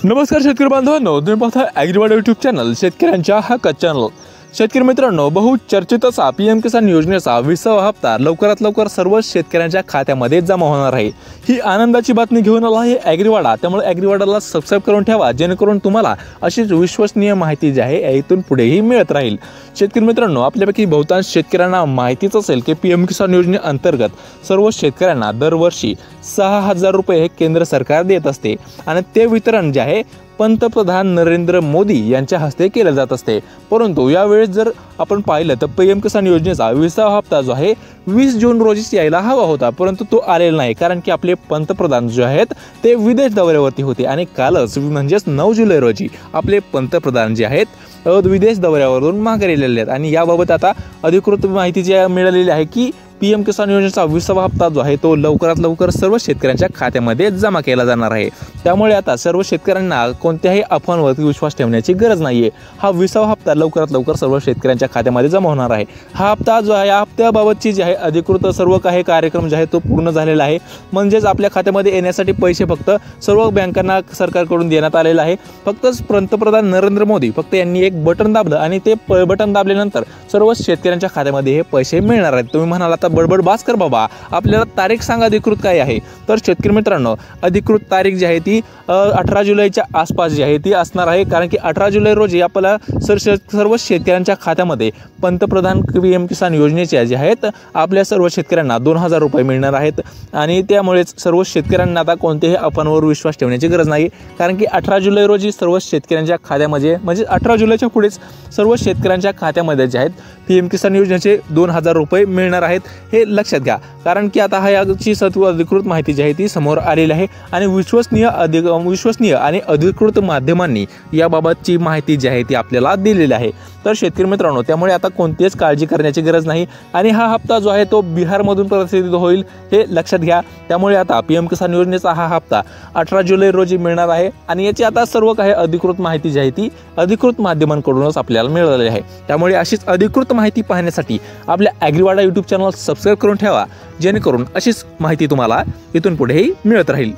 नमस्कार शेतकरी बांधवांनो, तुम्ही पाहता ॲग्रीवाडा यूट्यूब चॅनल शेतकऱ्यांच्या हक्काचं चॅनल। शेतकरी मित्रांनो, बहुचर्चित असा पीएम किसान योजनेचा 20वा हप्ता लवकरात लवकर सर्व शेतकऱ्यांच्या खात्यामध्ये जमा होणार आहे। ही आनंदाची बातमी घेऊन आला आहे ॲग्रीवाडा। त्यामुळे ॲग्रीवाडाला सबस्क्राइब करून ठेवा, जेणेकरून तुम्हाला अशीच विश्वसनीय माहिती जी आहे इथून पुढेही मिळत राहील। शेतकरी मित्रांनो, आपल्यापैकी बहुतांश शेतकऱ्यांना माहितीच असेल की पीएम किसान योजनेअंतर्गत सर्व शेतकऱ्यांना दरवर्षी 6000 रुपये हे केंद्र सरकार देत असते आणि ते वितरण जे आहे पंतप्रधान नरेंद्र मोदी यांच्या हस्ते केले जात असते। परंतु यावेळेस जर आपण पाहिलं तर पीएम किसान योजनेचा 20वा हप्ता जो आहे 20 जून रोजीच यायला हवा होता, परंतु तो आलेला नाही, कारण की आपले पंतप्रधान जे आहेत ते विदेश दौऱ्यावरती होते आणि कालच म्हणजेच 9 जुलै रोजी आपले पंतप्रधान जे आहेत विदेश दौऱ्यावरून माघारी आलेले आहेत। आणि याबाबत आता अधिकृत माहिती जी मिळालेली आहे की पीएम किसान योजनेचा 20वा हप्ता जो आहे तो लवकरात लवकर सर्व शेतकऱ्यांच्या खात्यामध्ये जमा केला जाणार आहे। त्यामुळे आता सर्व शेतकऱ्यांना कोणत्याही अफवांवरती विश्वास ठेवण्याची गरज नाहीये। हा 20वा हप्ता लवकरात लवकर सर्व शेतकऱ्यांच्या खात्यामध्ये जमा होणार आहे। हा हप्ता जो आहे, या हप्त्याबाबतची जी आहे अधिकृत सर्व काही कार्यक्रम जे आहे तो पूर्ण झालेला आहे। म्हणजेच आपल्या खात्यामध्ये येण्यासाठी पैसे फक्त सर्व बँकांना सरकारकडून देण्यात आलेला आहे। फक्त पंतप्रधान नरेंद्र मोदी फक्त यांनी एक बटन दाबलं आणि ते बटन दाबल्यानंतर सर्व शेतकऱ्यांच्या खात्यामध्ये हे पैसे मिळणार आहेत। तुम्ही म्हणाल आता बडबड बास कर बाबा, आपल्याला तारीख सांगा अधिकृत काय आहे। तर शेतकरी मित्रांनो, अधिकृत तारीख जी आहे ती 18 जुलैच्या आसपास जी आहे ती असणार आहे, कारण की 18 जुलै रोजी आपल्याला सर्व शेतकऱ्यांच्या खात्यामध्ये पंतप्रधान पीएम किसान योजनेच्या जे आहेत आपल्या सर्व शेतकऱ्यांना 2000 रुपये मिळणार आहेत। आणि त्यामुळेच सर्व शेतकऱ्यांना आता कोणत्याही अफवांवर विश्वास ठेवण्याची गरज नाही, कारण की 18 जुलै रोजी सर्व शेतकऱ्यांच्या खात्यामध्ये म्हणजे 18 जुलैच्या पुढेच सर्व शेतकऱ्यांच्या खात्यामध्ये जे आहेत पीएम किसान योजनेचे 2000 रुपये मिळणार आहेत, हे लक्षात घ्या। कारण की आता याची सर्व अधिकृत माहिती जी आहे ती समोर आलेली आहे आणि विश्वसनीय आणि अधिकृत माध्यमांनी याबाबतची माहिती जी आहे ती आपल्याला दिलेली आहे। तर शेतकरी मित्रांनो, त्यामुळे आता कोणतीच काळजी करण्याची गरज नाही आणि हा हप्ता जो आहे तो बिहारमधून प्रसारित होईल, हे लक्षात घ्या। त्यामुळे आता पीएम किसान योजनेचा हा हप्ता 18 जुलै रोजी मिळणार आहे आणि याची आता सर्व काही अधिकृत माहिती जी आहे ती अधिकृत माध्यमांकडूनच आपल्याला मिळालेली आहे। त्यामुळे अशीच अधिकृत माहिती पाहण्यासाठी आपल्या ॲग्रीवाडा यूट्यूब चॅनल सबस्क्राइब करून ठेवा, जेणेकरून अशीच माहिती तुम्हाला इथून पुढेही मिळत राहील।